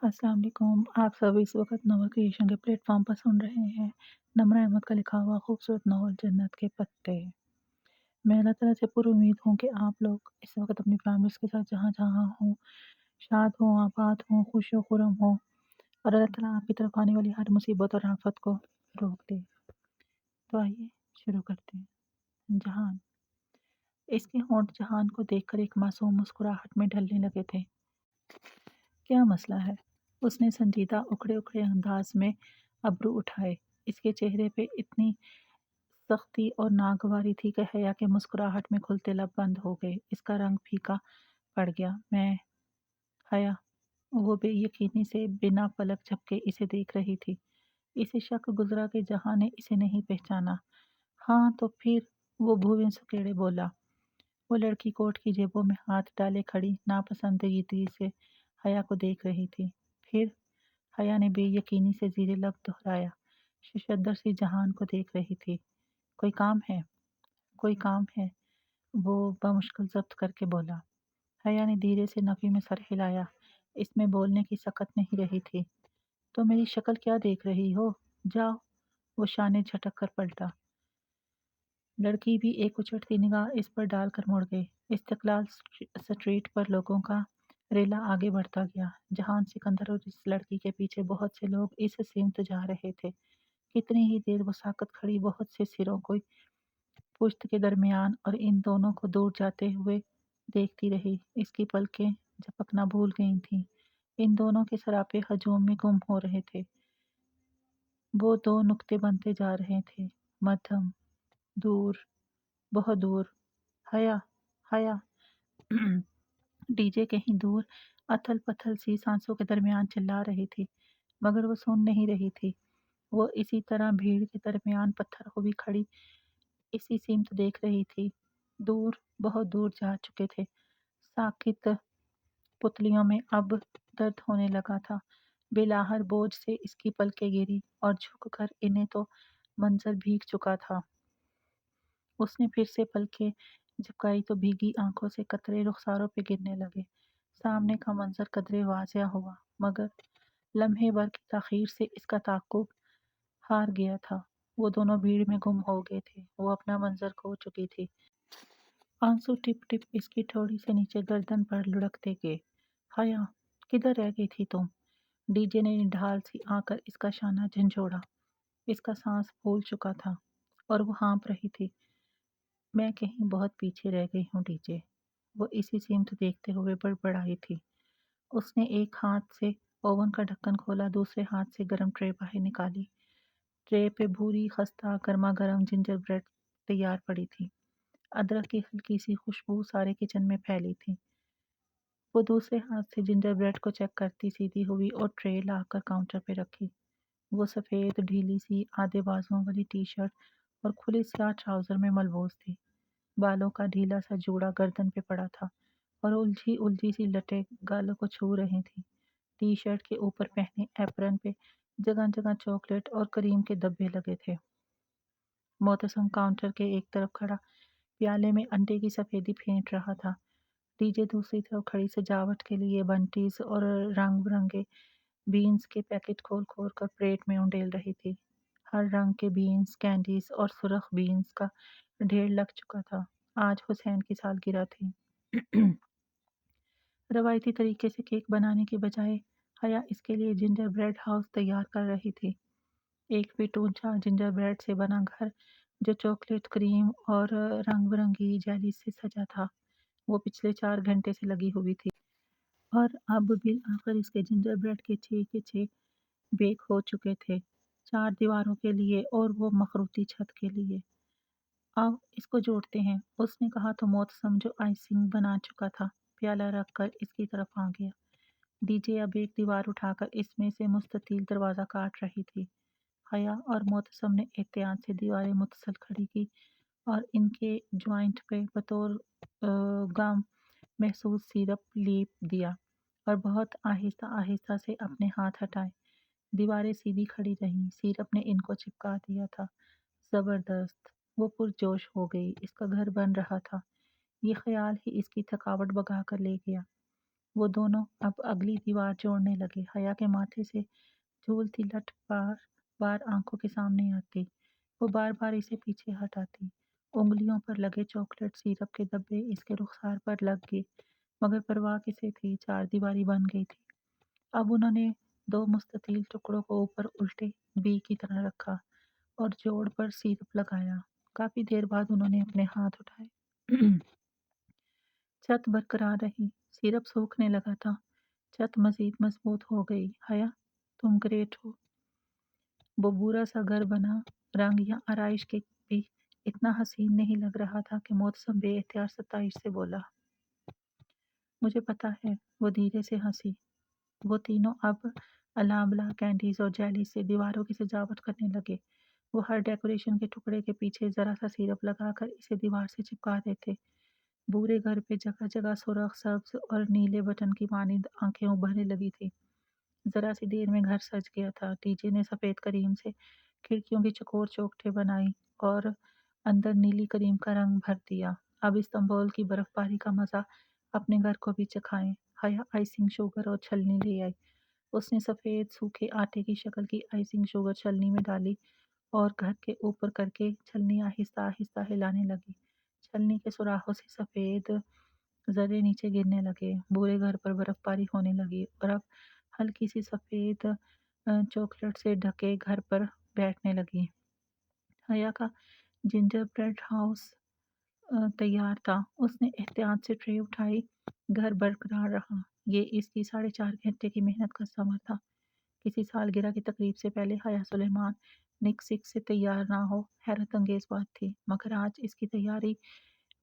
अस्सलाम वालेकुम। आप सब इस वक़्त नोवेल क्रिएशन के प्लेटफ़ॉर्म पर सुन रहे हैं नमरा अहमद का लिखा हुआ खूबसूरत नोवेल जन्नत के पत्ते। मैं अल्लाह ताला से पुरुम्मीद हूँ कि आप लोग इस वक़्त अपनी फैमिलीज़ के साथ जहाँ-जहाँ हों, शाद हों, आबाद हों, खुश-ओ-खुर्रम हों और अल्लाह ताला आपकी तरफ आने वाली हर मुसीबत और आफ़त को रोक दे। तो आइए शुरू करते हैं। जहान। इसके होंठ जहान को देखकर एक मासूम मुस्कुराहट में ढलने लगे थे। क्या मसला है? उसने संजीदा उखड़े-उखड़े अंदाज में अब्रू उठाए। इसके चेहरे पे इतनी सख्ती और नागवारी थी कि हया के मुस्कुराहट में खुलते लब बंद हो गए। इसका रंग फीका पड़ गया। मैं हया, वो बेयकीनी से बिना पलक झपके इसे देख रही थी। इसे शक गुज़रा कि जहाँ ने इसे नहीं पहचाना। हाँ तो फिर, वो भुवें सुकेड़े बोला। वो लड़की कोट की जेबों में हाथ डाले खड़ी नापसंदीदगी से हया को देख रही थी। फिर हया ने बेयकीनी से ज़ीरे लब दोहराया। शशदर सी जहान को देख रही थी। कोई काम है? कोई काम है? वो बमुश्किल ज़ब्त करके बोला। हया ने धीरे से नफ़ी में सर हिलाया। इसमें बोलने की सकत नहीं रही थी। तो मेरी शक्ल क्या देख रही हो? जाओ। वो शाने झटक कर पलटा। लड़की भी एक उचटती निगाह इस पर डालकर मुड़ गई। इस्तिक़लाल स्ट्रीट पर लोगों का रेला आगे बढ़ता गया। जहान सिकंदर और इस लड़की के पीछे बहुत से लोग इस सिमत जा रहे थे। कितनी ही देर वो साकत खड़ी बहुत से सिरों को पुश्त के दरमियान और इन दोनों को दूर जाते हुए देखती रही। इसकी पलकें झपकना भूल गई थीं। इन दोनों के सरापे हजूम में गुम हो रहे थे। वो दो नुक्ते बनते जा रहे थे। मध्यम, दूर, बहुत दूर। हया, हया। डीजे कहीं दूर अथल-पथल सी सांसों के दरमियान चिल्ला रही थी, मगर वो सुन नहीं रही थी। वो इसी तरह भीड़ के दरमियान पत्थर को भी खड़ी इसी सिमत देख रही थी। दूर, बहुत दूर जा चुके थे। साकित पुतलियों में अब दर्द होने लगा था। बेलाहर बोझ से इसकी पलकें गिरी और झुककर इन्हें तो मंजर भीग चुका था। उसने फिर से पलकें झपकाई तो भीगी आंखों से कतरे रुखसारों पे गिरने लगे। सामने का मंजर कदरे वाज़िया हुआ, मगर लम्हे भर की ताख़ीर से इसका ताक़ुब हार गया था। वो दोनों भीड़ में गुम हो गए थे। वो अपना मंजर खो चुकी थी। आंसू टिप-टिप इसकी ठोड़ी से नीचे गर्दन पर लुढ़कते गए। हया, किधर रह गई थी तुम? डीजे ने निढाल सी आकर इसका शाना झंझोड़ा। इसका सांस फूल चुका था और वो हाँफ रही थी। मैं कहीं बहुत पीछे रह गई हूँ डीजे। वो इसी सिमत देखते हुए बड़बड़ाई थी। उसने एक हाथ से ओवन का ढक्कन खोला, दूसरे हाथ से गरम ट्रे बाहर निकाली। ट्रे पे भूरी खस्ता गर्मा गर्म जिंजर ब्रेड तैयार पड़ी थी। अदरक की हल्की सी खुशबू सारे किचन में फैली थी। वो दूसरे हाथ से जिंजर ब्रेड को चेक करती सीधी हुई और ट्रे लाकर काउंटर पे रखी। वो सफ़ेद ढीली सी आधे बाजुओं वाली टी शर्ट और खुले स्याह ट्राउज़र में मलबूस थी। बालों का ढीला सा जूड़ा गर्दन पे पड़ा था और उलझी उलझी सी लटें गालों को छू रही थी। टी शर्ट के ऊपर पहने एप्रन पे जगह जगह चॉकलेट और क्रीम के धब्बे लगे थे। मोहतसम काउंटर के एक तरफ खड़ा प्याले में अंडे की सफ़ेदी फेंट रहा था। डीजे दूसरी तरफ खड़ी सजावट के लिए बंटीज और रंग बिरंगे बीन्स के पैकेट खोल खोल कर प्लेट में उंडेल रही थी। हर रंग के बीन्स, कैंडीज और सुरख बीन्स का ढेर लग चुका था। आज हुसैन की सालगिरह थी। रवायती तरीके से केक बनाने के बजाय हया इसके लिए जिंजर ब्रेड हाउस तैयार कर रही थी। 1 फीट ऊंचा जिंजर ब्रेड से बना घर जो चॉकलेट क्रीम और रंग बिरंगी जेली से सजा था। वो पिछले 4 घंटे से लगी हुई थी और अब बिल आखिर इसके जिंजर ब्रेड के 6 बेक हो चुके थे। 4 दीवारों के लिए और वो मखरूती छत के लिए। आओ इसको जोड़ते हैं, उसने कहा तो मोहतसम जो आइसिंग बना चुका था प्याला रख कर इसकी तरफ आ गया। डीजे अब एक दीवार उठाकर इसमें से मुस्ततील दरवाज़ा काट रही थी। हया और मोहतसम ने एहतियात से दीवारें मुतसल खड़ी की और इनके ज्वाइंट पे बतौर गम महसूस सिरप लेप दिया और बहुत आहिस्ता आहिस्ता से अपने हाथ हटाए। दीवारें सीधी खड़ी रहीं। सिरप ने इनको चिपका दिया था। ज़बरदस्त। वो पुरजोश हो गई। इसका घर बन रहा था। ये ख्याल ही इसकी थकावट भगा कर ले गया। वो दोनों अब अगली दीवार जोड़ने लगे। हया के माथे से झूलती लठ बार बार आंखों के सामने आती। वो बार बार इसे पीछे हटाती। उंगलियों पर लगे चॉकलेट सिरप के डब्बे इसके रुखसार पर लग गए, मगर परवाह किसे थी, चार दीवारी बन गई थी। अब उन्होंने दो मुस्ततील टुकड़ों को ऊपर उल्टे बी की तरह रखा और जोड़ पर सिरप लगाया। काफी देर बाद उन्होंने अपने हाथ उठाए। छत बरकरार रही, सिरप सूखने लगा था। छत मजीद मजबूत हो गई। हया, तुम ग्रेट हो। वो बुरा सा घर बना, रंग या आराइश के भी इतना हसीन नहीं लग रहा था कि मौसम बेइख्तियार सताइश से बोला। मुझे पता है। वो धीरे से हंसी। वो तीनों अब अलाबला कैंडीज और जेली से दीवारों की सजावट करने लगे। वो हर डेकोरेशन के टुकड़े के पीछे जरा सा सिरप लगाकर इसे दीवार से चिपका देते। पूरे घर पे जगह जगह सुर्ख, सब्ज और नीले बटन की मानिंद आंखें उभरने लगी थी। जरा सी देर में घर सज गया था। डीजे ने सफेद करीम से खिड़कियों की चकोर चौखटें बनाई और अंदर नीली करीम का रंग भर दिया। अब इस्तांबुल की बर्फबारी का मजा अपने घर को भी चखाएं। हया आइसिंग शुगर और छलनी ले आई। उसने सफेद सूखे आटे की शक्ल की आइसिंग शुगर छलनी में डाली और घर के ऊपर करके छलनी आहिस्ता आहिस्ता हिलाने लगी। छलनी के सुराखों से सफेद जर्रे नीचे गिरने लगे। पूरे घर पर बर्फबारी होने लगी और अब हल्की सी सफेद चॉकलेट से ढके घर पर बैठने लगी। हया का जिंजर ब्रेड हाउस तैयार था। उसने एहतियात से ट्रे उठाई। घर बरकरार रहा। ये इसकी 4.5 घंटे की मेहनत का समर था। किसी सालगिरह की तकरीब से पहले हया सुलेमान निक सिक से तैयार ना हो, हैरत अंगेज बात थी, मगर आज इसकी तैयारी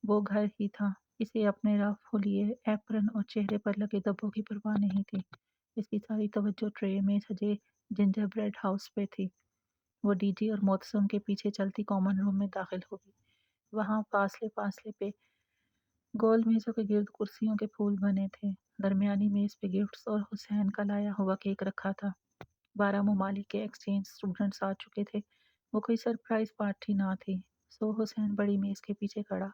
वो घर ही था। इसे अपने रफ हुलिये, एप्रन और चेहरे पर लगे धब्बों की परवाह नहीं थी। इसकी सारी तवज्जो ट्रे में सजे जिंजर ब्रेड हाउस पे थी। वो डीजी और मोतसम के पीछे चलती कॉमन रूम में दाखिल हो गई। वहाँ फासले फासले पे गोल मेजों के गिर्द कुर्सियों के फूल बने थे। दरमियानी मेज पे गिफ्ट्स और हुसैन का लाया हुआ केक रखा था। 12 ममालिक के एक्सचेंज स्टूडेंट्स आ चुके थे। वो कोई सरप्राइज पार्टी ना थी। सो हुसैन बड़ी मेज के पीछे खड़ा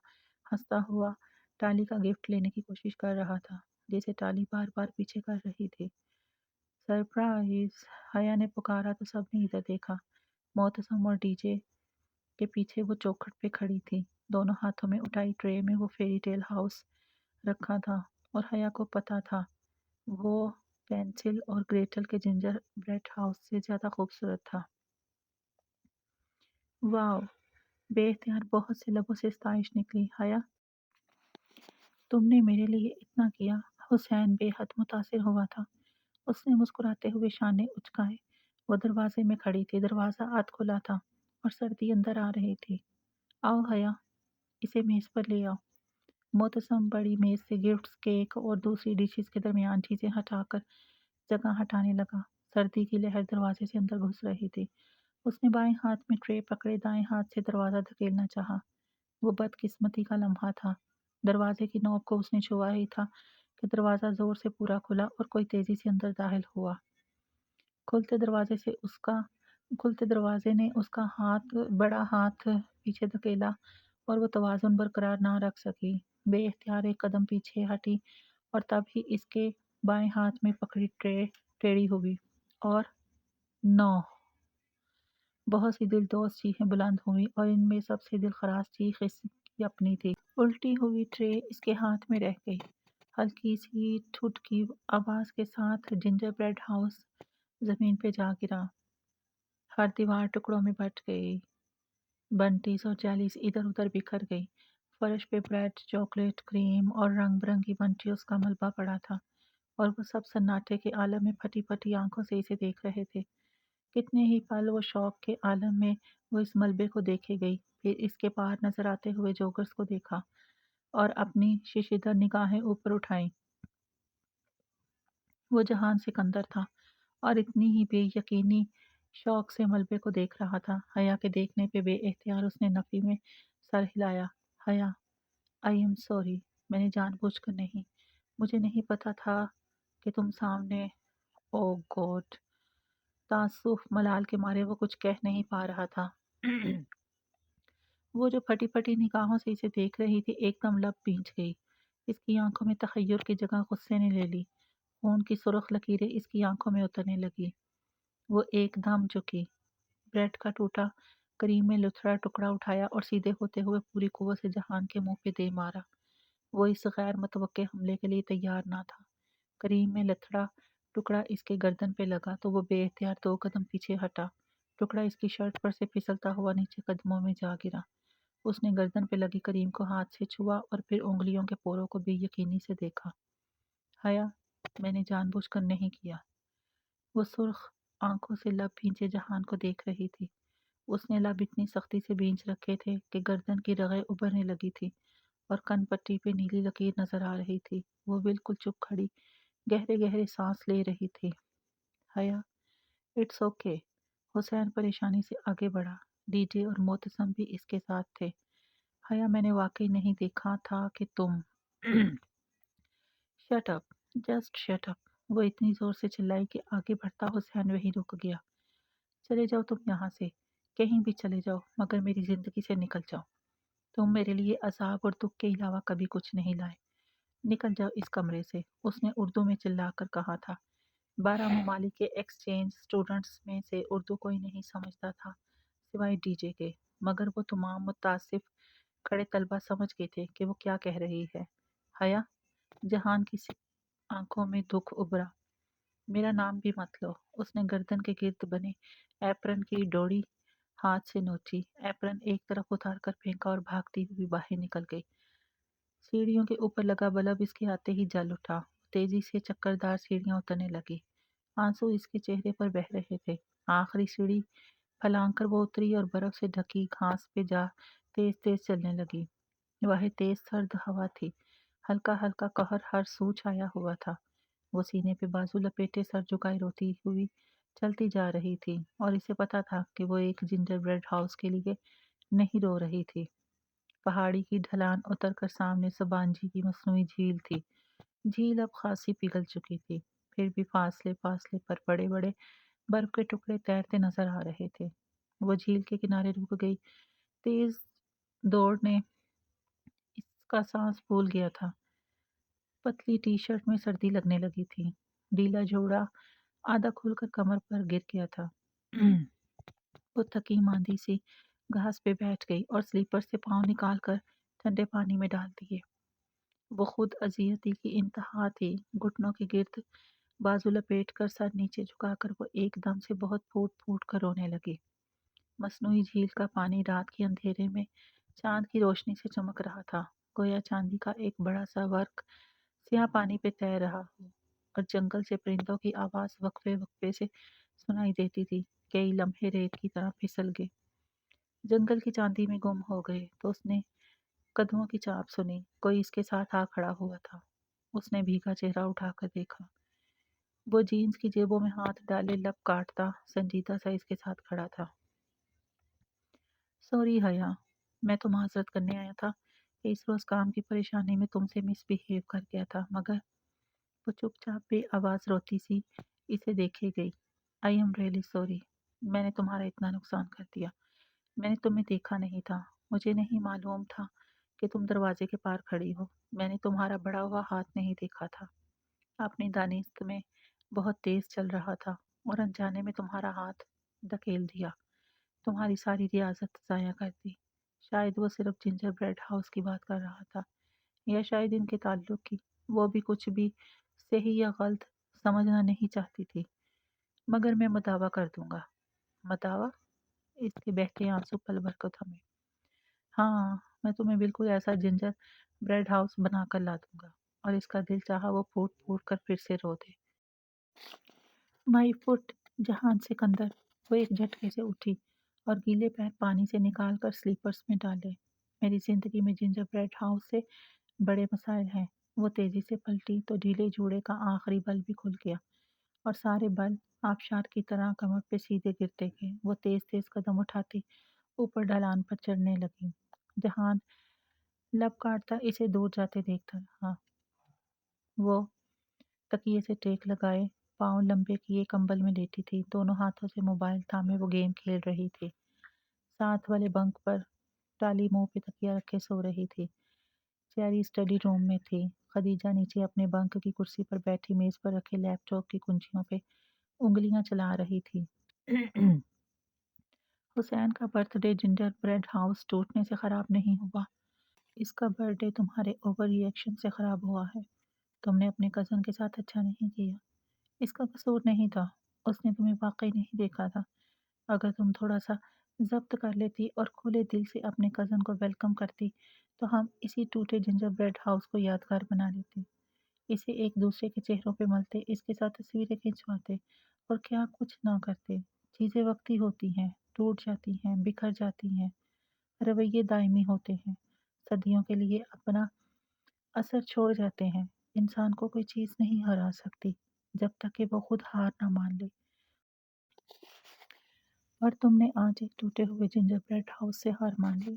हंसता हुआ टाली का गिफ्ट लेने की कोशिश कर रहा था, जिसे टाली बार बार पीछे कर रही थी। सरप्राइज! हया ने पुकारा तो सबने इधर देखा। मोहतसम और डीजे के पीछे वो चौखट पे खड़ी थी। दोनों हाथों में उठाई ट्रे में वो फेरी टेल हाउस रखा था और हया को पता था वो पेंसिल और ग्रेटल के जिंजर ब्रेड हाउस से ज्यादा खूबसूरत था। वाह! बेख्तियार बहुत से लबों से इस्ताइश निकली। हया, तुमने मेरे लिए इतना किया। हुसैन बेहद मुतासिर हुआ था। उसने मुस्कुराते हुए शाने उचकाए। वो दरवाजे में खड़ी थी। दरवाज़ा आध खुला था और सर्दी अंदर आ रही थी। आओ हया, इसे मेज़ पर ले आओ। मोतसम बड़ी मेज़ से गिफ्ट्स, केक और दूसरी डिशेस के दरमियान चीज़ें हटाकर जगह हटाने लगा। सर्दी की लहर दरवाजे से अंदर घुस रही थी। उसने बाएं हाथ में ट्रे पकड़े दाएं हाथ से दरवाज़ा धकेलना चाहा। वो बदकिस्मती का लम्हा था। दरवाजे की नोक को उसने छुआ ही था कि दरवाज़ा ज़ोर से पूरा खुला और कोई तेज़ी से अंदर दाखिल हुआ। खुलते दरवाजे से उसका खुलते दरवाजे ने उसका बड़ा हाथ पीछे धकेला और वो तवाज़ुन बरकरार ना रख सकी। बेइख्तियार एक कदम पीछे हटी और तब ही इसके बाएं हाथ में पकड़ी ट्रे टेढ़ी हुई और नौ बहुत सी दिलदोज़ चीखें बुलंद हुईं और इनमें सबसे दिलखराश चीख इसकी अपनी थी। उल्टी हुई ट्रे इसके हाथ में रह गई। हल्की सी ठुठकी आवाज़ के साथ जिंजर ब्रेड हाउस ज़मीन पे जा गिरा। हर दीवार टुकड़ों में बँट गई। बंटीज और जेलीज इधर उधर बिखर गई। फर्श पे ब्रेड, चॉकलेट, क्रीम और रंग बिरंगी बंटियों का मलबा पड़ा था और वो सब सन्नाटे के आलम में फटी फटी आंखों से इसे देख रहे थे। कितने ही पल वो शौक के आलम में वो इस मलबे को देखे गई, फिर इसके पार नजर आते हुए जोकर्स को देखा और अपनी शिशीदर निगाहें ऊपर उठाई। वो जहान सिकंदर था और इतनी ही बेयकीनी शौक से मलबे को देख रहा था। हया के देखने पे बेइख्तियार उसने नफी में सर हिलाया। हया, आई एम सॉरी। मैंने जानबूझकर नहीं। मुझे नहीं पता था कि तुम सामने। ओ गॉड! तासुफ मलाल के मारे वो कुछ कह नहीं पा रहा था। वो जो फटी फटी निगाहों से इसे देख रही थी एकदम लब भींच गई। इसकी आंखों में तखय्युर की जगह गुस्से ने ले ली। खून की सुर्ख लकीरें इसकी आंखों में उतरने लगी। वो एकदम झुकी। ब्रेड का टूटा करीम में लुथड़ा टुकड़ा उठाया और सीधे होते हुए पूरी कुव्वत से जहान के मुंह पे दे मारा। वो इस गैर मुतवक्के हमले के लिए तैयार ना था। करीम में लथड़ा टुकड़ा इसके गर्दन पे लगा तो वो बेइख्तियार 2 कदम पीछे हटा। टुकड़ा इसकी शर्ट पर से फिसलता हुआ नीचे कदमों में जा गिरा। उसने गर्दन पे लगी करीम को हाथ से छुआ और फिर उंगलियों के पोरों को बेयकीनी से देखा। हया, मैंने जानबूझकर नहीं किया। वो सुर्ख आंखों से लब भींचे जहान को देख रही थी। उसने लब इतनी सख्ती से भींच रखे थे कि गर्दन की रगें उभरने लगी थी और कन पट्टी पे नीली लकीर नजर आ रही थी। वो बिल्कुल चुप खड़ी गहरे गहरे सांस ले रही थी। हया, इट्स ओके। हुसैन परेशानी से आगे बढ़ा। डीजे और मोतसम भी इसके साथ थे। हया, मैंने वाकई नहीं देखा था कि तुम shut up, just shut up. वो इतनी जोर से चिल्लाई कि आगे बढ़ता हुसैन वहीं रुक गया। चले जाओ तुम यहाँ से, कहीं भी चले जाओ, मगर मेरी जिंदगी से निकल जाओ। तुम मेरे लिए अजाब और दुख के अलावा कभी कुछ नहीं लाए। निकल जाओ इस कमरे से, उसने उर्दू में चिल्लाकर कहा था। 12 ममालिक के एक्सचेंज स्टूडेंट्स में से उर्दू कोई नहीं समझता था सिवाय डीजे के, मगर वो तमाम मुतासिफ खड़े तलबा समझ गए थे कि वो क्या कह रही है। हया, जहान की आंखों में दुख उभरा। मेरा नाम भी मत लो। उसने गर्दन के गिर्द बने एप्रन की डोरी हाथ से नोची। एप्रन एक तरफ उतार कर फेंका और भागती हुई बाहर निकल गई। सीढ़ियों के ऊपर लगा बल्ब इसके आते ही जल उठा। तेजी से चक्करदार सीढ़ियां उतरने लगी। आंसू इसके चेहरे पर बह रहे थे। आखिरी सीढ़ी फलांग कर वो उतरी और बर्फ से ढकी घास पे जा तेज तेज चलने लगी। वह तेज सर्द हवा थी। हल्का हल्का कहर हर सू छाया हुआ था। वो सीने पे बाजू लपेटे सर झुकाए रोती हुई चलती जा रही थी और इसे पता था कि वो एक जिंजर ब्रेड हाउस के लिए नहीं रो रही थी। पहाड़ी की ढलान उतरकर सामने सुबांजी की मसनूई झील थी। झील अब खासी पिघल चुकी थी, फिर भी फासले फासले पर बड़े बड़े बर्फ के टुकड़े तैरते नजर आ रहे थे। वो झील के किनारे रुक गई। तेज दौड़ ने इसका सांस फूल गया था। पतली टी शर्ट में सर्दी लगने लगी थी। ढीला जोड़ा आधा खुलकर कमर पर गिर गया था। वो थकी मांदी सी घास पे बैठ गई और स्लीपर से पाँव निकाल कर ठंडे पानी में डाल दिए। वो खुद अजियती की इंतहा थी। घुटनों के गिर्द बाजू लपेट कर सर नीचे झुकाकर वो एकदम से बहुत फूट फूट कर रोने लगी। मसनूई झील का पानी रात के अंधेरे में चांद की रोशनी से चमक रहा था, गोया चांदी का एक बड़ा सा वर्क स्याह पानी पे तैर रहा हो। और जंगल से परिंदों की आवाज वक्फे वक्फे से सुनाई देती थी। कई लम्हे रेत की तरह फिसल गए, जंगल की चांदी में गुम हो गए। तो उसने कदमों की चाप सुनी, कोई इसके साथ आ खड़ा हुआ था। उसने भीगा चेहरा उठाकर देखा। वो जीन्स की जेबों में हाथ डाले लब काटता संजीदा सा इसके साथ खड़ा था। सॉरी हया, मैं तो माजरत करने आया था कि इस रोज काम की परेशानी में तुमसे मिसबिहेव कर गया था, मगर वो चुपचाप बेआवाज रोती सी इसे देखे गई। आई एम रियली सॉरी, मैंने तुम्हारा इतना नुकसान कर दिया। मैंने तुम्हें देखा नहीं था, मुझे नहीं मालूम था कि तुम दरवाजे के पार खड़ी हो। मैंने तुम्हारा बढ़ा हुआ हाथ नहीं देखा था। अपनी दानिश में बहुत तेज चल रहा था और अनजाने में तुम्हारा हाथ धकेल दिया, तुम्हारी सारी रियाजत ज़ाया कर दी। शायद वो सिर्फ जिंजर ब्रेड हाउस की बात कर रहा था, या शायद इनके ताल्लुक की। वो भी कुछ भी सही या गलत समझना नहीं चाहती थी, मगर मैं मुदावा कर दूंगा। मुदावा? इसके बहते आंसू पल भर को थमे। हाँ, मैं तुम्हें बिल्कुल ऐसा जिंजर ब्रेड हाउस बना कर ला दूंगा और इसका दिल चाहा वो फूट फूट कर फिर से रो दे। माई फुट, जहान सिकंदर। वो एक झटके से उठी और गीले पैर पानी से निकाल कर स्लीपर्स में डाले। मेरी जिंदगी में जिंजर ब्रेड हाउस से बड़े मसाइल हैं। वो तेजी से पलटी तो ढीले जूड़े का आखिरी बल भी खुल गया और सारे बल आबशार की तरह कमर पे सीधे गिरते गए। वो तेज तेज कदम उठाती ऊपर ढलान पर चढ़ने लगी। जहान लब काटता इसे दूर जाते देखता रहा। वो तकिए से टेक लगाए पाँव लंबे किए कंबल में लेटी थी। दोनों हाथों से मोबाइल थामे वो गेम खेल रही थी। साथ वाले बंक पर टाली मुंह पे तकिया रखे सो रही थी। चेरी स्टडी रूम में थी। खदीजा नीचे अपने बंक की कुर्सी पर बैठी मेज पर रखे लैपटॉप की कुंजियों पे उंगलियां चला रही थी। हुसैन का बर्थडे जिंजर ब्रेड हाउस टूटने से खराब नहीं हुआ। इसका बर्थडे तुम्हारे ओवर रिएक्शन से खराब हुआ है। तुमने अपने कजन के साथ अच्छा नहीं किया। इसका कसूर नहीं था। उसने तुम्हें वाकई नहीं देखा था। अगर तुम थोड़ा सा जब्त कर लेती और खुले दिल से अपने कजन को वेलकम करती तो हम इसी टूटे जिंजर ब्रेड हाउस को यादगार बना लेते। इसे एक दूसरे के चेहरों पे मलते, इसके साथ तस्वीरें खिंचवाते और क्या कुछ ना करते। चीजें वक्ती होती हैं, टूट जाती हैं, बिखर जाती हैं। रवैये दायमी होते हैं, सदियों के लिए अपना असर छोड़ जाते हैं। इंसान को कोई चीज नहीं हरा सकती जब तक कि वो खुद हार ना मान ले। और तुमने आज एक टूटे हुए जिंजर ब्रेड हाउस से हार मान ली।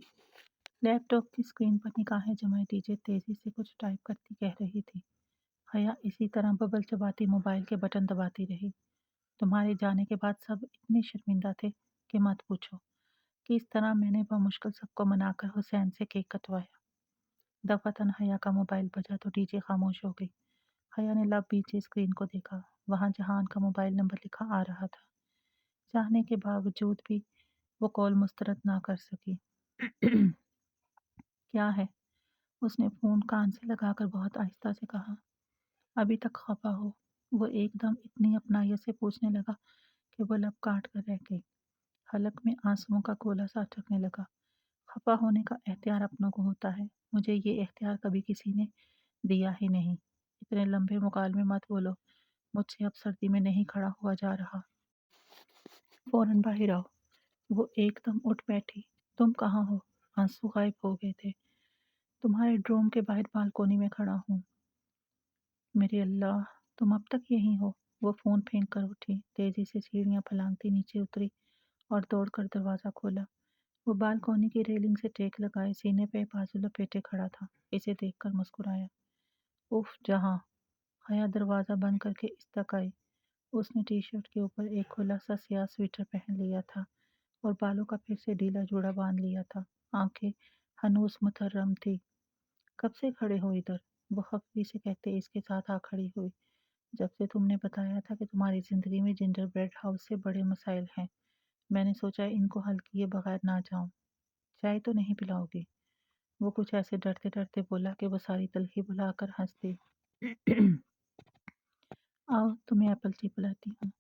लैपटॉप की स्क्रीन पर निगाहें जमाए डीजे तेजी से कुछ टाइप करती कह रही थी। हया इसी तरह बबल चबाती मोबाइल के बटन दबाती रही। तुम्हारे जाने के बाद सब इतने शर्मिंदा थे कि मत पूछो। कि इस तरह मैंने बमुश्किल सबको मनाकर हुसैन से केक कटवाया। दफातन हया का मोबाइल बजा तो डीजे खामोश हो गई। हया ने लब पीछे स्क्रीन को देखा। वहां जहान का मोबाइल नंबर लिखा आ रहा था। चाहने के बावजूद भी वो कॉल मुस्तरद ना कर सकी। क्या है? उसने फोन कान से लगाकर बहुत आहिस्ता से कहा। अभी तक खफा हो? वो एकदम इतनी अपनाइयत से पूछने लगा कि वो लब काट कर रह गई। हलक में आंसुओं का गोला सा अटकने लगा। खफा होने का एख्तियार अपनों को होता है। मुझे ये एख्तियार कभी किसी ने दिया ही नहीं। इतने लंबे मुकालमे मत बोलो। मुझसे अब सर्दी में नहीं खड़ा हुआ जा रहा। फौरन बाहर आओ। वो एकदम उठ बैठी। तुम कहाँ हो? आंसू गायब हो गए थे। तुम्हारे ड्रोम के बाहर बालकोनी में खड़ा हूँ। मेरे अल्लाह, तुम अब तक यहीं हो? वो फोन फेंक कर उठी, तेजी से सीढ़ियां फलांगती नीचे उतरी और दौड़कर दरवाजा खोला। वो बालकोनी की रेलिंग से टेक लगाए सीने पे बाजू लपेटे खड़ा था। इसे देखकर मुस्कुराया। उफ जहां। हया दरवाजा बंद करके इस तक आई। उसने टी शर्ट के ऊपर एक खुला सा स्याह स्वेटर पहन लिया था और बालों का फिर से ढीला जूड़ा बांध लिया था। आंखें हनूस मुतर्रम थी। कब से खड़े हो इधर? वो खफी से कहते इसके साथ आ खड़ी हुई। जब से तुमने बताया था कि तुम्हारी जिंदगी में जिंजर ब्रेड हाउस से बड़े मसाइल हैं, मैंने सोचा इनको हल किए बगैर ना जाऊं। चाय तो नहीं पिलाओगी? वो कुछ ऐसे डरते डरते बोला कि वो सारी तलखी भुलाकर हंस दी। आओ तुम्हें एप्पल टी पिलाती हूँ।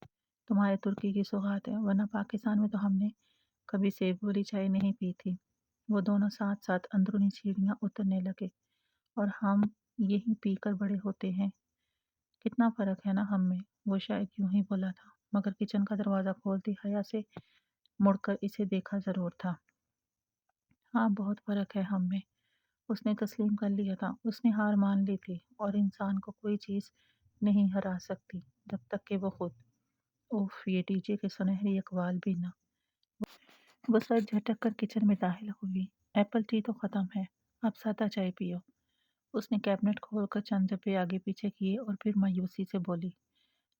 तुम्हारे तुर्की की सौगात है, वरना पाकिस्तान में तो हमने कभी सेब वाली चाय नहीं पी थी। वो दोनों साथ साथ अंदरूनी सीढ़ियाँ उतरने लगे। और हम यही पीकर बड़े होते हैं। कितना फर्क है ना हम में। वो शायद यूं ही बोला था, मगर किचन का दरवाज़ा खोलती हया से मुड़कर इसे देखा जरूर था। हाँ, बहुत फर्क है हम में। उसने तस्लीम कर लिया था। उसने हार मान ली थी और इंसान को कोई चीज़ नहीं हरा सकती जब तक कि वो खुद। उफ, ये डीजे के सुनहरी अकवाल भी ना। वो सर झटक कर किचन में दाखिल हुई। एप्पल टी तो ख़त्म है, अब सादा चाय पियो। उसने कैबिनेट खोलकर चंद डब्बे आगे पीछे किए और फिर मायूसी से बोली,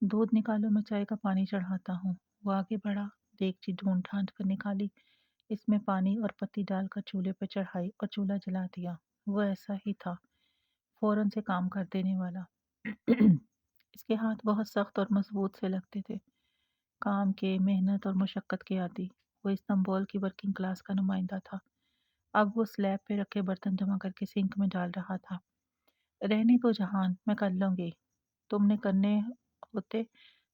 दूध निकालो, मैं चाय का पानी चढ़ाता हूँ। वो आगे बढ़ा, देगची ढूंढ ढांड कर निकाली, इसमें पानी और पत्ती डालकर चूल्हे पर चढ़ाई और चूल्हा जला दिया। वो ऐसा ही था, फौरन से काम कर देने वाला। इसके हाथ बहुत सख्त और मजबूत से लगते थे, काम के, मेहनत और मुशक्क़त के आदी। वो इस्तांबुल की वर्किंग क्लास का नुमाइंदा था। अब वो स्लैब पे रखे बर्तन जमा करके सिंक में डाल रहा था। रहने दो जहान, मैं कर लूँगी। तुमने करने होते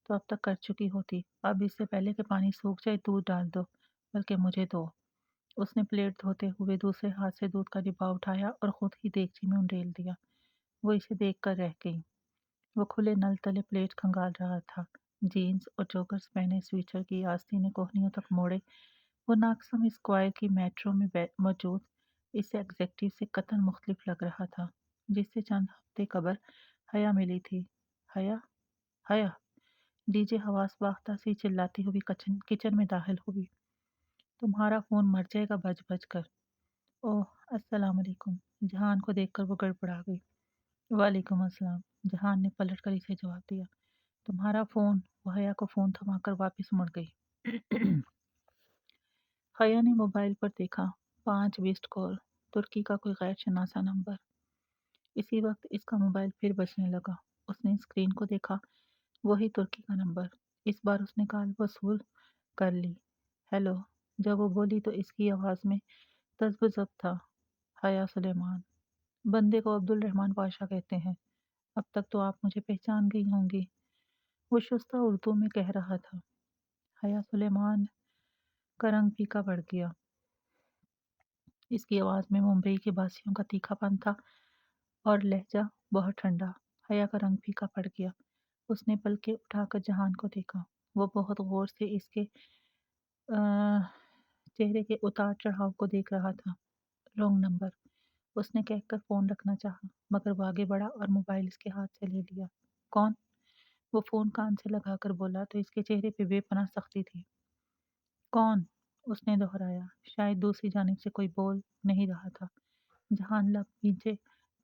तो अब तक कर चुकी होती। अब इससे पहले कि पानी सूख जाए दूध डाल दो, बल्कि मुझे दो। उसने प्लेट धोते हुए दूसरे हाथ से दूध का डिब्बा उठाया और खुद ही देगची में उंडेल दिया। वो इसे देख कर रह गई। वो खुले नल तले प्लेट खंगाल रहा था। जीन्स और जोगर्स पहने स्वेटर की आस्तीनें कोहनियों तक मोड़े, वो नाकसम स्क्वायर की मेट्रो में मौजूद इस एग्जेक्टिव से कतन मुख्तलिफ लग रहा था, जिससे चंद हफ्ते कबल हया मिली थी। हया, हया। डीजे हवास बाख्ता सी चिल्लाती हुई किचन में दाखिल हुई। तुम्हारा फोन मर जाएगा बज बज कर। ओह, अस्सलाम वालेकुम। जहान को देखकर वो गड़बड़ा गई। वालेकुम अस्सलाम। जहान ने पलट कर इसे जवाब दिया। तुम्हारा फोन। वो हया को फोन थमाकर वापस मुड़ गई। हया ने मोबाइल पर देखा। 5 मिस्ड कॉल। तुर्की का कोई गैर शनासा नंबर। इसी वक्त इसका मोबाइल फिर बजने लगा। उसने स्क्रीन को देखा, वही तुर्की का नंबर। इस बार उसने कॉल वसूल कर ली। हेलो। जब वो बोली तो इसकी आवाज़ में तज़ब्ज़ुज़ था। हया सुलेमान। बंदे को अब्दुल रहमान पाशा कहते हैं। अब तक तो आप मुझे पहचान गई होंगी, वो शुस्ता उर्दू में कह रहा था। हया सुलेमान का रंग फीका पड़ गया। इसकी आवाज़ में मुंबई के बासियों का तीखापन था और लहजा बहुत ठंडा। हया का रंग फीका पड़ गया। उसने पलकें उठाकर जहान को देखा। वो बहुत गौर से इसके चेहरे के उतार चढ़ाव को देख रहा था। Wrong number. उसने कहकर फ़ोन रखना चाहा, मगर वो आगे बढ़ा और मोबाइल इसके हाथ से ले लिया। कौन? वो फ़ोन कान से लगाकर बोला तो इसके चेहरे पे बेपनाह सख्ती थी। कौन? उसने दोहराया। शायद दूसरी जानिब से कोई बोल नहीं रहा था। जहान लब पीछे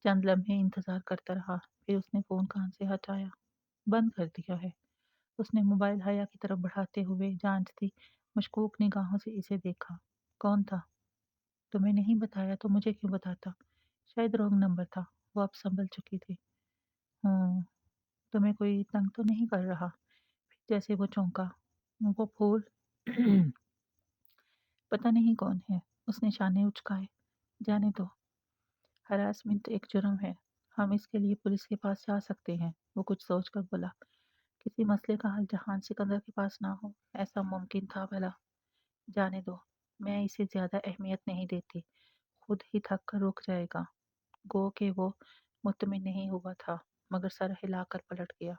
चंद लम्हे इंतज़ार करता रहा, फिर उसने फ़ोन कान से हटाया। बंद कर दिया है। उसने मोबाइल हया की तरफ बढ़ाते हुए जांचती मशकूक निगाहों से इसे देखा। कौन था? तुम्हें नहीं बताया तो मुझे क्यों बताता? शायद रॉन्ग नंबर था। वो अब संभल चुकी थी। तुम्हें कोई तंग तो नहीं कर रहा? जैसे वो चौंका। वो फूल पता नहीं कौन है। उसने शाने उचकाए। जाने दो। हरासमेंट एक जुर्म है। हम इसके लिए पुलिस के पास जा सकते हैं। वो कुछ सोचकर बोला। किसी मसले का हल जहान सिकंदर के पास ना हो, ऐसा मुमकिन था भला? जाने दो। मैं इसे ज्यादा अहमियत नहीं देती। खुद ही थक कर रुक जाएगा। गो के वो मुतमिन नहीं हुआ था, मगर सर हिलाकर पलट गया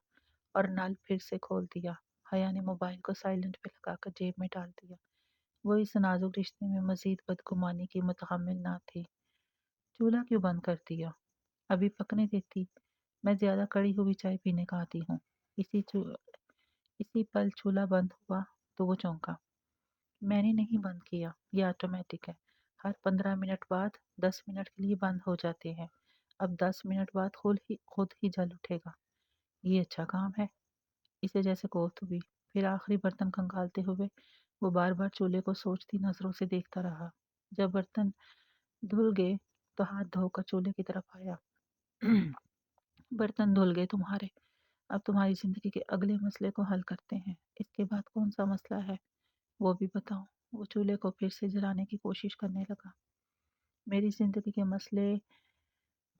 और नल फिर से खोल दिया। हया ने मोबाइल को साइलेंट पे लगाकर जेब में डाल दिया। वो इस नाजुक रिश्ते में मजीद बदगुमानी की मुतहम्मिल ना थी। चूल्हा क्यों बंद कर दिया? अभी पकने देती। मैं ज्यादा कड़ी हुई चाय पीने का आती हूँ। इसी चू इसी पल चूल्हा बंद हुआ तो वो चौंका। मैंने नहीं बंद किया, ये ऑटोमेटिक है। हर 15 मिनट बाद 10 मिनट के लिए बंद हो जाते हैं। अब 10 मिनट बाद खुद ही जल उठेगा। ये अच्छा काम है। इसे जैसे कोफ्त हुई। फिर आखिरी बर्तन खंगालते हुए वो बार बार चूल्हे को सोचती नजरों से देखता रहा। जब बर्तन धुल गए तो हाथ धोकर चूल्हे की तरफ आया। बर्तन धुल गए तुम्हारे। अब तुम्हारी जिंदगी के अगले मसले को हल करते हैं। इसके बाद कौन सा मसला है वो भी बताओ। वो चूल्हे को फिर से जलाने की कोशिश करने लगा। मेरी जिंदगी के मसले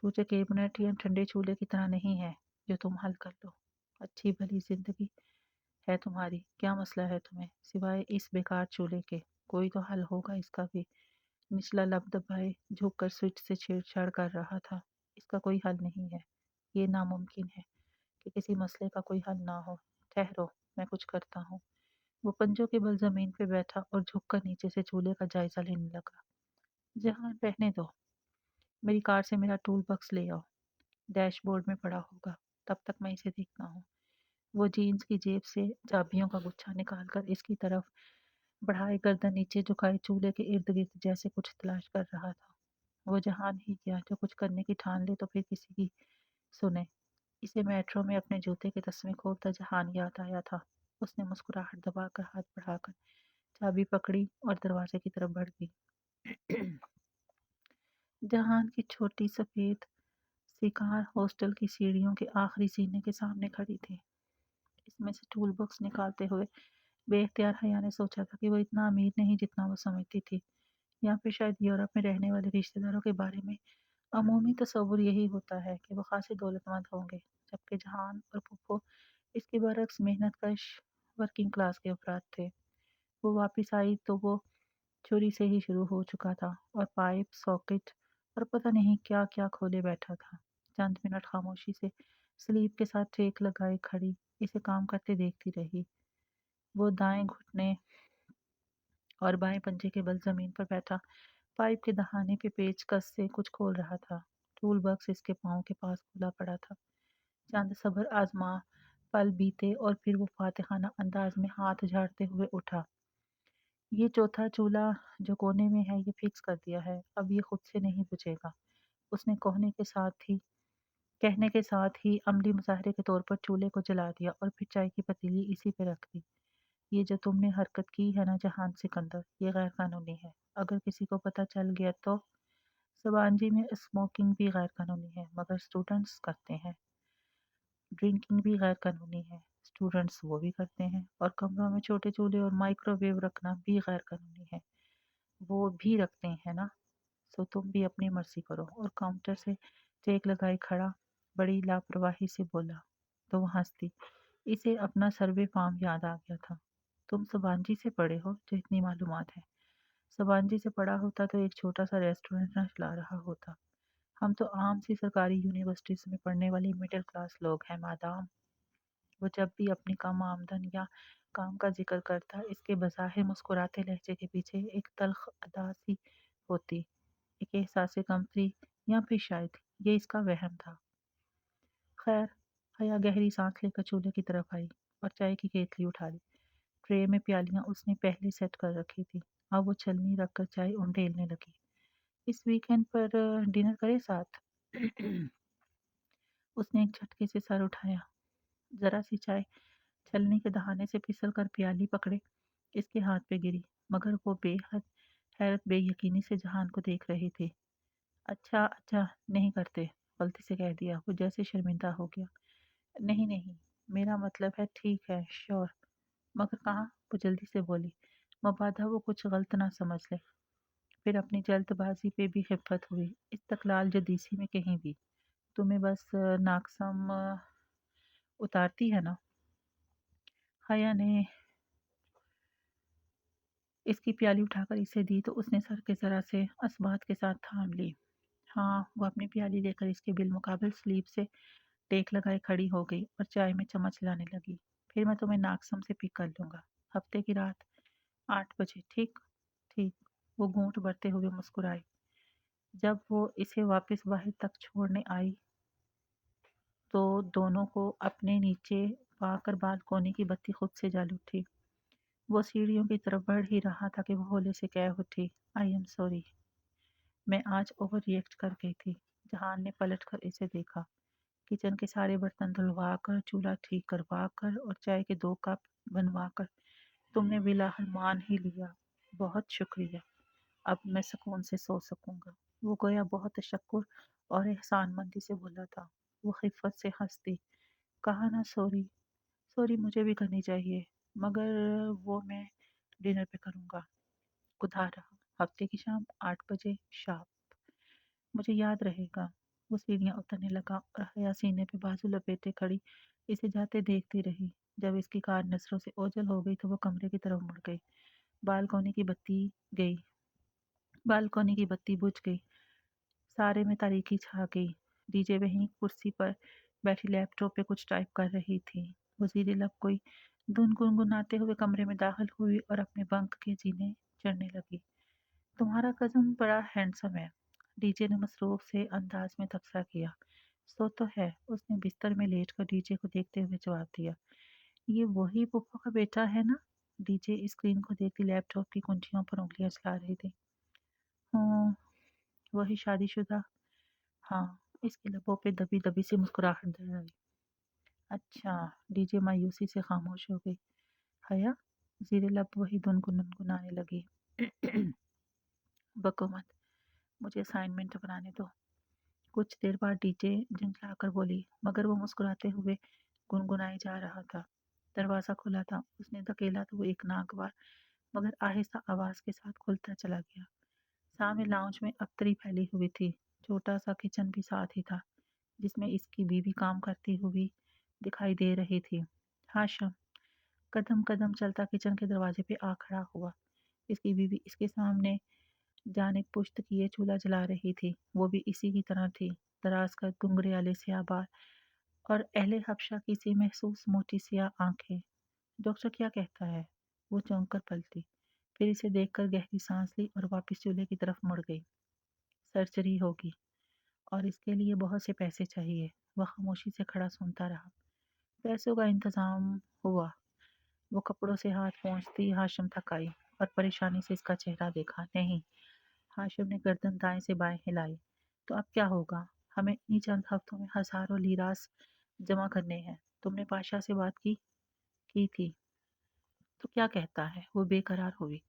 तुझे कैबिनेट या ठंडे चूल्हे की तरह नहीं है जो तुम हल कर लो। अच्छी भली जिंदगी है तुम्हारी। क्या मसला है तुम्हें सिवाय इस बेकार चूल्हे के? कोई तो हल होगा इसका भी। निचला लब दबाए झुककर स्विच से छेड़छाड़ कर रहा था। इसका कोई हल नहीं है। ये नामुमकिन है कि किसी मसले का कोई हल ना हो। ठहरो, मैं कुछ करता हूँ। वो पंजों के बल जमीन पे बैठा और झुककर नीचे से चूल्हे का जायजा लेने लगा। जहाँ रहने दो। मेरी कार से मेरा टूल बॉक्स ले आओ। डैशबोर्ड में पड़ा होगा। तब तक मैं इसे देखता हूँ। वो जीन्स की जेब से चाबियों का गुच्छा निकालकर इसकी तरफ बढ़ाए गर्दन नीचे झुकाए चूल्हे के इर्द गिर्द जैसे कुछ तलाश कर रहा था। वो जहान ही क्या जो कुछ करने की ठान ले तो फिर किसी की सुने। इसे मेट्रो में अपने जूते के तस्मे खोलता जहान याद आया था। उसने मुस्कुराहट दबाकर हाथ बढ़ाकर चाबी पकड़ी और दरवाजे की तरफ बढ़ गई। जहान की छोटी सफेद सी कार हॉस्टल की सीढ़ियों के आखिरी सीने के सामने खड़ी थी। इसमें से टूल बॉक्स निकालते हुए बेख्तियार हया ने सोचा था कि वो इतना अमीर नहीं जितना वो समझती थी, या फिर शायद यूरोप में रहने वाले रिश्तेदारों के बारे में अमूमी तस्वुर यही होता है कि वो खासे दौलतमंद होंगे, जबकि जहान और पुप्पो इसके बरक्स मेहनत कश वर्किंग क्लास के अफराद थे। वो वापस आई तो वो छुरी से ही शुरू हो चुका था और पाइप सॉकेट और पता नहीं क्या क्या खोले बैठा था। चंद मिनट खामोशी से स्लीप के साथ टेक लगाए खड़ी इसे काम करते देखती रही। वो दाएं घुटने और बाएं पंजे के बल जमीन पर बैठा पाइप के दहाने पे पेचकस से कुछ खोल रहा था। टूल बॉक्स इसके पाँव के पास खुला पड़ा था। चंद सब्र आजमा पल बीते और फिर वो फातिहाना अंदाज में हाथ झाड़ते हुए उठा। ये चौथा चूल्हा जो कोने में है ये फिक्स कर दिया है, अब ये खुद से नहीं बुझेगा। उसने कहने के साथ ही अमली मुजाहरे के तौर पर चूल्हे को जला दिया और फिर चाय की पतीली इसी पे रख दी। ये जो तुमने हरकत की है ना जहान सिकंदर, ये गैर कानूनी है। अगर किसी को पता चल गया तो सबांजी में स्मोकिंग भी गैर कानूनी है मगर स्टूडेंट्स करते हैं। ड्रिंकिंग भी गैर कानूनी है, स्टूडेंट्स वो भी करते हैं। और कमरों में छोटे चूल्हे और माइक्रोवेव रखना भी गैर कानूनी है, वो भी रखते हैं ना। सो तुम भी अपनी मर्जी करो। और काउंटर से टेक लगाए खड़ा बड़ी लापरवाही से बोला। तो वो हंस दी। इसे अपना सर्वे फॉर्म याद आ गया था। तुम सबांजी से पढ़े हो तो इतनी मालूमात है। सबांजी से पढ़ा होता तो एक छोटा सा रेस्टोरेंट न चला रहा होता। हम तो आम सी सरकारी यूनिवर्सिटीज में पढ़ने वाले मिडिल क्लास लोग हैं मादाम। वो जब भी अपनी कम आमदन या काम का जिक्र करता, इसके बज़ाहिर मुस्कुराते लहजे के पीछे एक तल्ख अदा सी होती, एक एहसास कमतरी, या फिर शायद ये इसका वहम था। खैर, हया गहरी सांस लेकर चूल्हे की तरफ आई और चाय की केतली उठा ली। ट्रे में प्यालियां उसने पहले सेट कर रखी थी। अब वो छलनी रखकर चाय उंडेलने लगी। इस वीकेंड पर डिनर करे साथ। उसने एक झटके से सर उठाया। जरा सी चाय छलनी के दहाने से फिसल कर प्याली पकड़े इसके हाथ पे गिरी, मगर वो बेहद हैरत बेयकीनी से जहान को देख रही थी। अच्छा अच्छा, नहीं करते, गलती से कह दिया। वो जैसे शर्मिंदा हो गया। नहीं नहीं, मेरा मतलब है ठीक है, श्योर। मगर कहाँ? वो जल्दी से बोली, मबादा वो कुछ गलत ना समझ ले। फिर अपनी जल्दबाजी पे भी हिफ़्फ़त हुई। इस्तक़लाल जदीसी में कहीं भी तुम्हें बस नाक़सम उतारती है ना। हया ने इसकी प्याली उठाकर इसे दी तो उसने सर के ज़रा से असबात के साथ थाम ली। हाँ, वो अपनी प्याली लेकर इसके बिलमुकाबिल स्लीप से टेक लगाए खड़ी हो गई और चाय में चम्मच लाने लगी। फिर मैं तुम्हें नागसम से पिक कर लूँगा, हफ्ते की रात 8 बजे, ठीक? ठीक। वो घूंट भरते हुए मुस्कुराई। जब वो इसे वापस बाहर तक छोड़ने आई तो दोनों को अपने नीचे पाकर बालकोनी की बत्ती खुद से जल उठी। वो सीढ़ियों की तरफ बढ़ ही रहा था कि वो होले से कह उठी, आई एम सॉरी, मैं आज ओवर रिएक्ट कर गई थी। जहान ने पलट कर इसे देखा। किचन के सारे बर्तन धुलवा कर, चूल्हा ठीक करवा कर और चाय के 2 कप बनवा कर तुमने बिलाहल मान ही लिया। बहुत शुक्रिया, अब मैं सुकून से सो सकूंगा। वो गोया बहुत तशक्कुर और एहसानमंदी से बोला था। वो खिफ़्फ़त से हंस दी। कहा ना सॉरी। सॉरी मुझे भी करनी चाहिए, मगर वो मैं डिनर पे करूँगा। खुदा रहा, हफ्ते की शाम 8 बजे शार्प। मुझे याद रहेगा। वो सीढ़ियाँ उतरने लगा और हया सीने पे बाजू लपेटे खड़ी इसे जाते देखती रही। जब इसकी कार नजरों से ओझल हो गई तो वो कमरे की तरफ मुड़ गई। बालकोनी की बत्ती गई। बालकोनी की बत्ती बुझ गई। सारे में तारीकी छा गई। डीजे वहीं कुर्सी पर बैठी लैपटॉप पे कुछ टाइप कर रही थी। वजीर लब कोई धुन गुनगुनाते हुए कमरे में दाखिल हुई और अपने बंक के जीने चढ़ने लगी। तुम्हारा कज़न बड़ा हैंडसम है, डीजे ने मसरूफ से अंदाज में तबसरा किया। सो तो है, उसने बिस्तर में लेटकर डीजे को देखते हुए जवाब दिया। ये वही पुप्पो का बेटा है ना? डीजे स्क्रीन को देखती लैपटॉप की कुंजियों पर उंगलियां चला रही थी। हाँ, वही शादीशुदा। हाँ, इसके लबों पे दबी दबी सी मुस्कुराहट दर आई। अच्छा, डीजे मायूसी से खामोश हो गई। हया जीरे लब वही धुन गुनगुनाने लगी। बको मत, मुझे असाइनमेंट बनाने दो। कुछ देर बाद डीजे झुंझलाकर बोली, मगर वो मुस्कुराते हुए गुनगुनाए जा रहा था। दरवाज़ा खुला था। उसने धकेला तो वो एक नागवार मगर आहिस्ता आवाज़ के साथ खुलता चला गया। सामने लाउंज में अफ्तरी फैली हुई थी। छोटा सा किचन भी साथ ही था, जिसमें इसकी बीवी काम करती हुई दिखाई दे रही थी। हाशम कदम कदम चलता किचन के दरवाजे पे आ खड़ा हुआ। इसकी बीवी इसके सामने जानिब पुश्त किए चूल्हा जला रही थी। वो भी इसी की तरह थी, दराज कर घुंघराले स्याह बाल और अहले हबशा की सी महसूस मोटी स्याह आंखें। डॉक्टर क्या कहता है? वो चौंक कर पलटी, फिर इसे देखकर गहरी सांस ली और वापस चूल्हे की तरफ मुड़ गई। सर्जरी होगी और इसके लिए बहुत से पैसे चाहिए। वह खामोशी से खड़ा सुनता रहा। पैसों का इंतजाम हुआ। वो कपड़ों से हाथ पोंछती हाशिम तक आई और परेशानी से इसका चेहरा देखा। नहीं। हाशिम ने गर्दन दाएं से बाएं हिलाई। तो अब क्या होगा? हमें इन्हीं चंद हफ्तों में हजारों लीरास जमा करने हैं। तुमने पाशा से बात की थी? तो क्या कहता है? वो बेकरार हुई।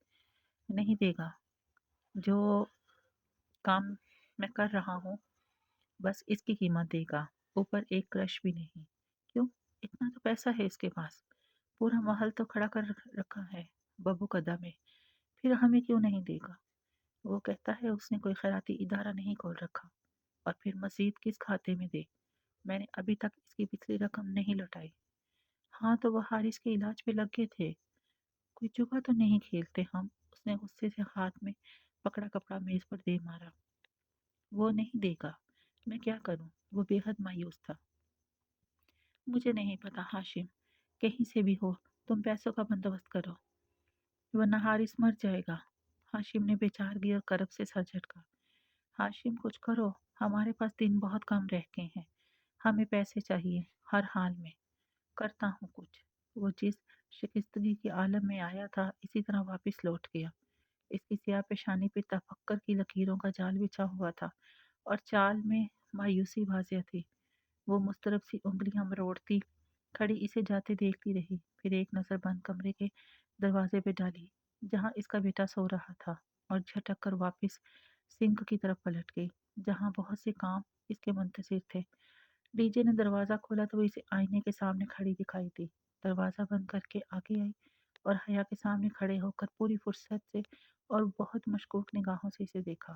नहीं देगा। जो काम میں کر رہا ہوں، بس اس کی قیمت دے گا، اوپر ایک کرش بھی نہیں۔ کیوں؟ اتنا تو پیسہ ہے اس کے پاس، پورا محل تو کھڑا کر رکھا ہے ببو کا دم ہے، پھر ہمیں کیوں نہیں دے گا؟ وہ کہتا ہے اس نے کوئی خیراتی ادارہ نہیں کھول رکھا، اور پھر مزید کس کھاتے میں دے؟ میں نے ابھی تک اس کی پچھلی رقم نہیں لوٹائی۔ ہاں تو وہ حارث کے علاج پہ لگے تھے، کوئی جگہ تو نہیں کھیلتے ہم؟ اس نے غصے سے ہاتھ میں پکڑا کپڑا میز پر دے مارا۔ وہ نہیں دے گا، میں کیا کروں؟ وہ بے حد مایوس تھا۔ مجھے نہیں پتا ہاشم، کہیں سے بھی ہو تم پیسوں کا بندوبست کرو ورنہ حارث مر جائے گا۔ ہاشم نے بے چارگی اور کرب سے سر جھٹکا۔ ہاشم کچھ کرو، ہمارے پاس دن بہت کم رہ گئے ہیں، ہمیں پیسے چاہیے ہر حال میں۔ کرتا ہوں کچھ۔ وہ جس شکستگی کے عالم میں آیا تھا اسی طرح واپس لوٹ گیا۔ اس کی سیاہ پیشانی پہ تفکر کی لکیروں کا جال بچھا ہوا تھا اور چال میں مایوسی واضح تھی۔ وہ مضطرب سی انگلیاں مروڑتی کھڑی اسے جاتے دیکھتی رہی، پھر ایک نظر بند کمرے کے دروازے پہ ڈالی جہاں اس کا بیٹا سو رہا تھا، اور جھٹک کر واپس سنک کی طرف پلٹ گئی جہاں بہت سے کام اس کے منتظر تھے۔ ڈی جے نے دروازہ کھولا تو وہ اسے آئینے کے سامنے کھڑی دکھائی دی۔ دروازہ بند کر کے آگے آئی اور حیا کے سامنے کھڑے ہو کر پوری فرصت سے اور بہت مشکوک نگاہوں سے اسے دیکھا۔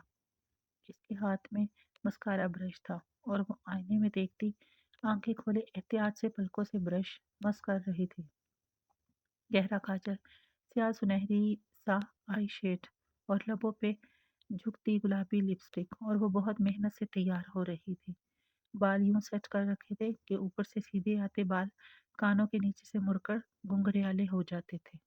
اس کے ہاتھ میں مسکارا برش تھا اور وہ آئینے میں دیکھتی آنکھیں کھولے احتیاط سے پلکوں سے برش مس کر رہی تھی۔ گہرا کاجل، سیاہ سنہری سا آئی شیڈ اور لبوں پہ جھکتی گلابی لپسٹک، اور وہ بہت محنت سے تیار ہو رہی تھی۔ بال یوں سیٹ کر رکھے تھے کہ اوپر سے سیدھے آتے بال کانوں کے نیچے سے مڑ کر گنگریالے ہو جاتے تھے۔